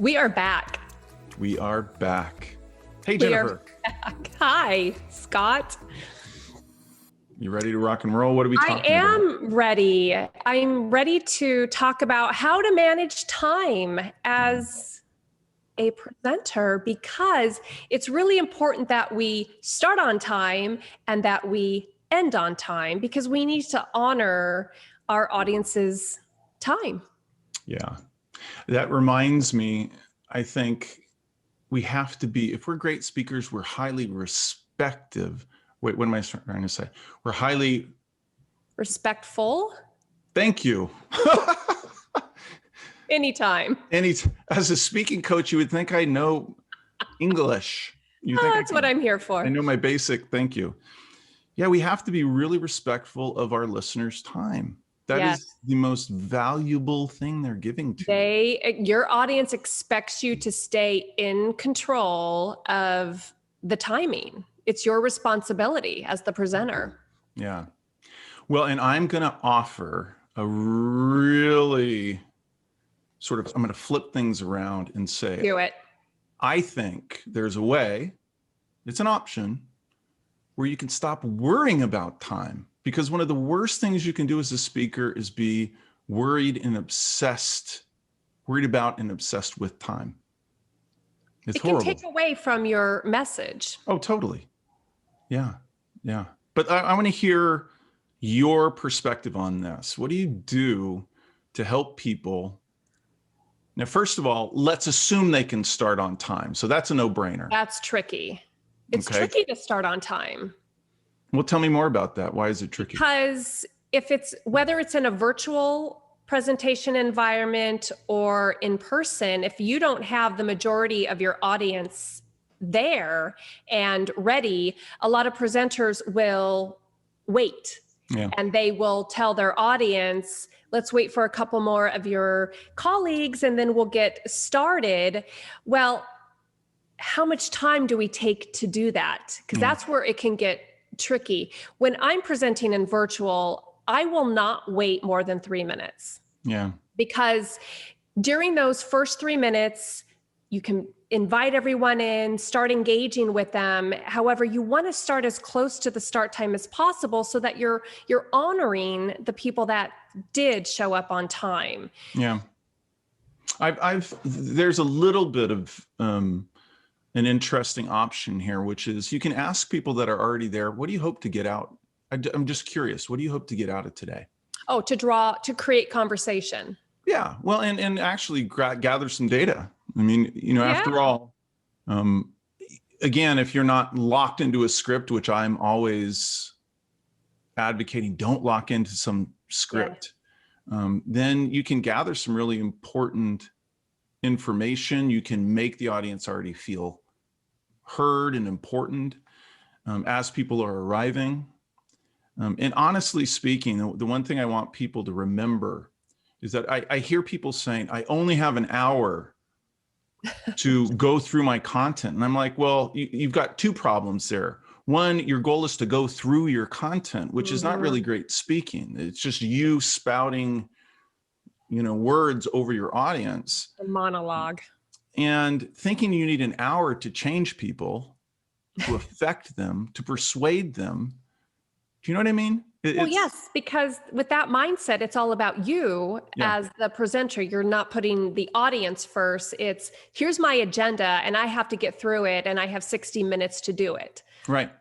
We are back. We are back. Hey, We are Jennifer. back. Hi, Scott. You ready to rock and roll? What are we talking about? I am ready. I'm ready to talk about how to manage time as a presenter, because it's really important that we start on time and that we end on time, because we need to honor our audience's time. Yeah. That reminds me, I think we have to be, if we're great speakers, we're highly respective. Wait, what am I trying to say? We're highly Respectful. Thank you. Anytime. As a speaking coach, you would think I know English. That's what I'm here for. I know my basic, thank you. Yeah, we have to be really respectful of our listeners' time. That is the most valuable thing they're giving to you. Your audience expects you to stay in control of the timing. It's your responsibility as the presenter. Yeah. Well, and I'm going to offer a really I'm going to flip things around and say, Do it. I think there's a way, it's an option, where you can stop worrying about time. Because one of the worst things you can do as a speaker is be worried about and obsessed with time. It's horrible. It can take away from your message. Oh, totally. Yeah. Yeah. But I want to hear your perspective on this. What do you do to help people? Now, first of all, let's assume they can start on time. So that's a no-brainer. That's tricky. It's tricky to start on time. Well, tell me more about that. Why is it tricky? Because whether it's in a virtual presentation environment or in person, if you don't have the majority of your audience there and ready, a lot of presenters will wait. Yeah. And they will tell their audience, let's wait for a couple more of your colleagues and then we'll get started. Well, how much time do we take to do that? Because that's where it can get tricky. When I'm presenting in virtual, I will not wait more than 3 minutes. Yeah. Because during those first 3 minutes, you can invite everyone in, start engaging with them. However, you want to start as close to the start time as possible so that you're honoring the people that did show up on time. Yeah. There's a little bit of an interesting option here, which is you can ask people that are already there, what do you hope to get out? I'm just curious. What do you hope to get out of today? Oh, to create conversation. Yeah. Well, and actually gather some data. I mean, after all, again, if you're not locked into a script, which I'm always advocating, don't lock into some script, then you can gather some really important information. You can make the audience already feel heard and important as people are arriving. And honestly speaking, the one thing I want people to remember is that I hear people saying, I only have an hour to go through my content. And I'm like, well, you've got two problems there. One, your goal is to go through your content, which is not really great speaking. It's just you spouting words over your audience. A monologue. And thinking you need an hour to change people, to affect them, to persuade them. Do you know what I mean? Well, yes, because with that mindset, it's all about you as the presenter. You're not putting the audience first. It's here's my agenda and I have to get through it and I have 60 minutes to do it. Right.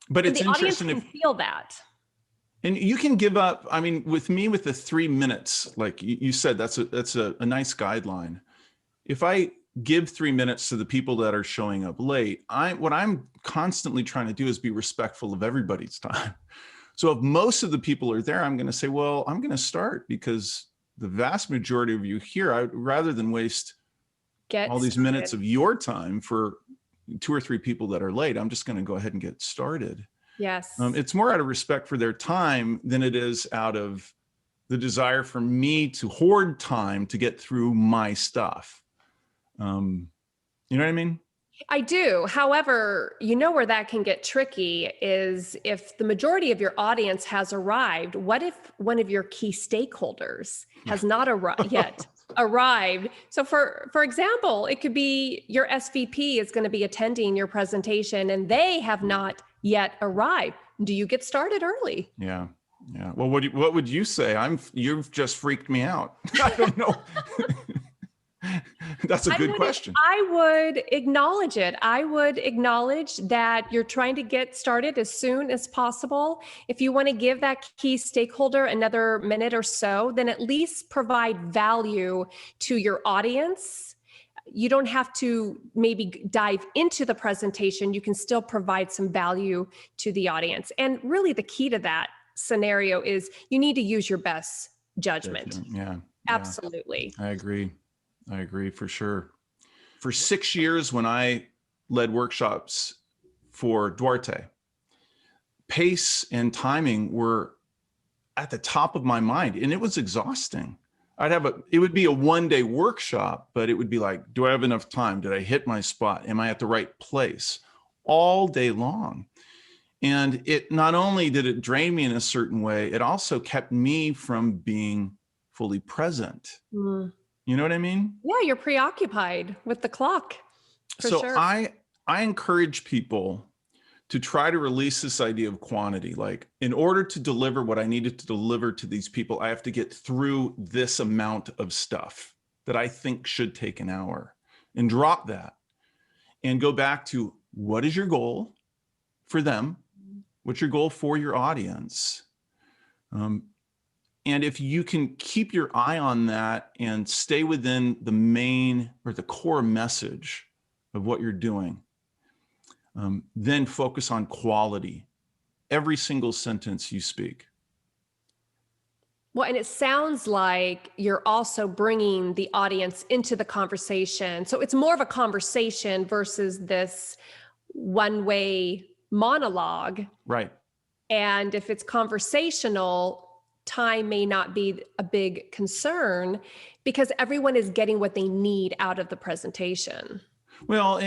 But it's interesting. The audience can feel that. And you can give up. I mean, with the 3 minutes, like you said, that's a nice guideline. If I give 3 minutes to the people that are showing up late, what I'm constantly trying to do is be respectful of everybody's time. So if most of the people are there, I'm going to say, well, I'm going to start because the vast majority of you here, rather than waste all these minutes of your time for 2 or 3 people that are late, I'm just going to go ahead and get started. Yes. It's more out of respect for their time than it is out of the desire for me to hoard time to get through my stuff. You know what I mean? I do. However, where that can get tricky is if the majority of your audience has arrived, what if one of your key stakeholders has not arrived yet? arrived. So for example, it could be your SVP is going to be attending your presentation and they have not yet arrived. Do you get started early? Yeah. Yeah. Well, what would you say? You've just freaked me out. I don't know. That's a good question. I would acknowledge it. I would acknowledge that you're trying to get started as soon as possible. If you want to give that key stakeholder another minute or so, then at least provide value to your audience. You don't have to maybe dive into the presentation. You can still provide some value to the audience. And really the key to that scenario is you need to use your best judgment. Yeah. Absolutely. I agree for sure. For 6 years when I led workshops for Duarte, pace and timing were at the top of my mind, and it was exhausting. It would be a 1-day workshop, but it would be like, do I have enough time? Did I hit my spot? Am I at the right place? All day long. And it not only did it drain me in a certain way, it also kept me from being fully present. You know what I mean? Yeah, you're preoccupied with the clock. So sure. I encourage people to try to release this idea of quantity. Like, in order to deliver what I needed to deliver to these people, I have to get through this amount of stuff that I think should take an hour, and drop that and go back to, what is your goal for them? What's your goal for your audience? And if you can keep your eye on that and stay within the main or the core message of what you're doing, then focus on quality. Every single sentence you speak. Well, and it sounds like you're also bringing the audience into the conversation. So it's more of a conversation versus this one-way monologue. Right. And if it's conversational, time may not be a big concern because everyone is getting what they need out of the presentation. Well,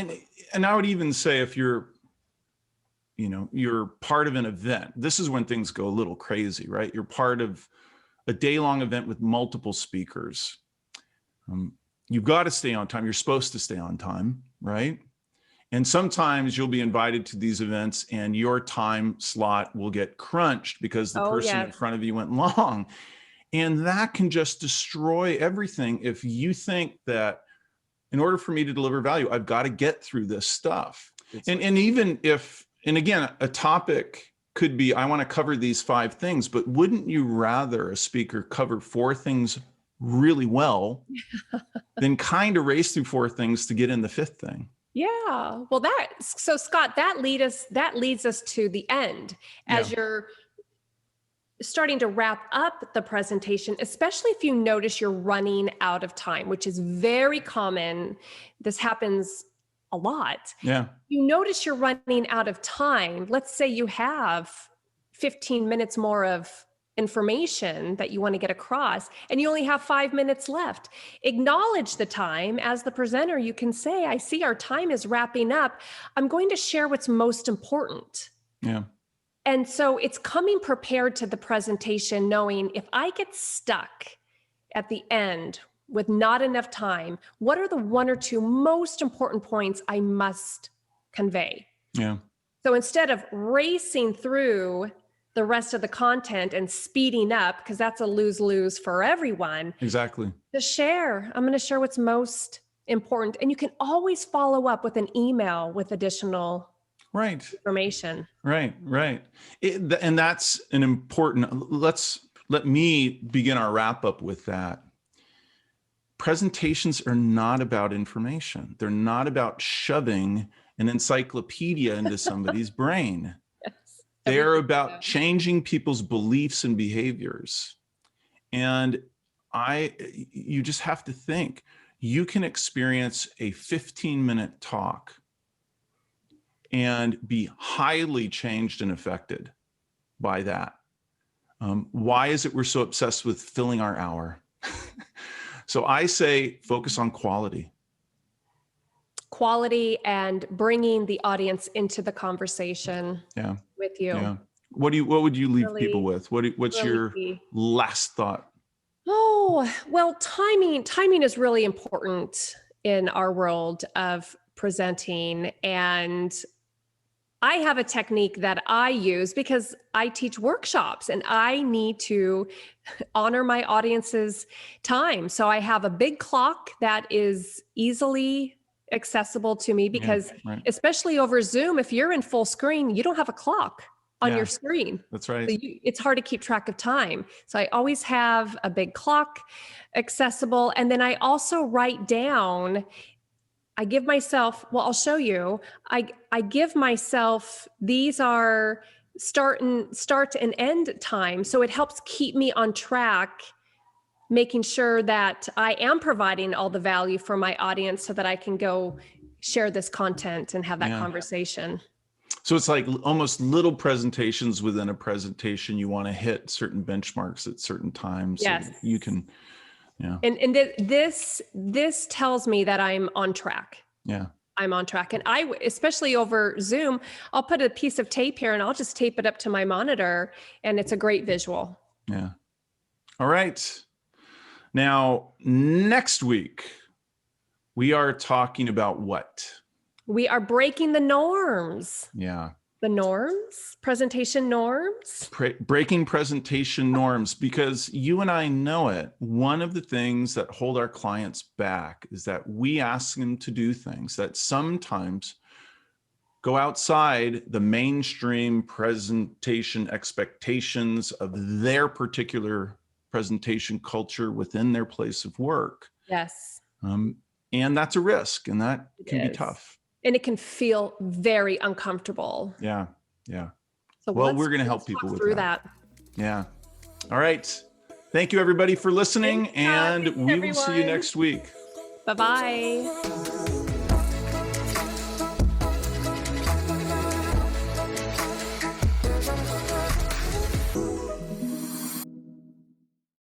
and I would even say, if you're part of an event, this is when things go a little crazy, right? You're part of a day-long event with multiple speakers. You've got to stay on time. You're supposed to stay on time, right? And sometimes you'll be invited to these events and your time slot will get crunched because the person in front of you went long. And that can just destroy everything if you think that in order for me to deliver value, I've got to get through this stuff. And even if, and again, a topic could be, I want to cover these 5 things, but wouldn't you rather a speaker cover 4 things really well than kind of race through 4 things to get in the 5th thing? Yeah. Well, so Scott, that leads us to the end as you're starting to wrap up the presentation, especially if you notice you're running out of time, which is very common. This happens a lot. Yeah. You notice you're running out of time. Let's say you have 15 minutes more of information that you want to get across, and you only have 5 minutes left. Acknowledge the time. As the presenter, you can say, I see our time is wrapping up. I'm going to share what's most important. Yeah. And so it's coming prepared to the presentation, knowing if I get stuck at the end with not enough time, what are the 1 or 2 most important points I must convey? Yeah. So instead of racing through the rest of the content and speeding up, because that's a lose-lose for everyone. Exactly. I'm going to share what's most important. And you can always follow up with an email with additional information. Right. And that's an important, let me begin our wrap up with that. Presentations are not about information. They're not about shoving an encyclopedia into somebody's brain. They're about changing people's beliefs and behaviors. And you just have to think, you can experience a 15-minute talk and be highly changed and affected by that. Why is it we're so obsessed with filling our hour? So I say, focus on quality. Quality and bringing the audience into the conversation with you. Yeah. What would you leave people with? What's your last thought? Oh, well, timing is really important in our world of presenting. And I have a technique that I use because I teach workshops and I need to honor my audience's time. So I have a big clock that is easily accessible to me because, right. especially over Zoom, if you're in full screen, you don't have a clock on your screen. That's right. So it's hard to keep track of time. So I always have a big clock accessible. And then I also write down, I give myself, well, I'll show you. I give myself, these are start and end time. So it helps keep me on track, making sure that I am providing all the value for my audience so that I can go share this content and have that conversation. So it's like almost little presentations within a presentation. You want to hit certain benchmarks at certain times. Yes. So you can, And this tells me that I'm on track. Yeah. I'm on track. And especially over Zoom, I'll put a piece of tape here and I'll just tape it up to my monitor and it's a great visual. Yeah. All right. Now, next week, we are talking about what? We are breaking the norms. Yeah. The norms, presentation norms. Breaking presentation norms, because you and I know it. One of the things that hold our clients back is that we ask them to do things that sometimes go outside the mainstream presentation expectations of their particular presentation culture within their place of work. Yes. And that's a risk, and that can be tough. And it can feel very uncomfortable. Yeah. Yeah. So well, we're going to help people with that. Yeah. All right. Thank you, everybody, for listening, and we will see you next week. Bye-bye.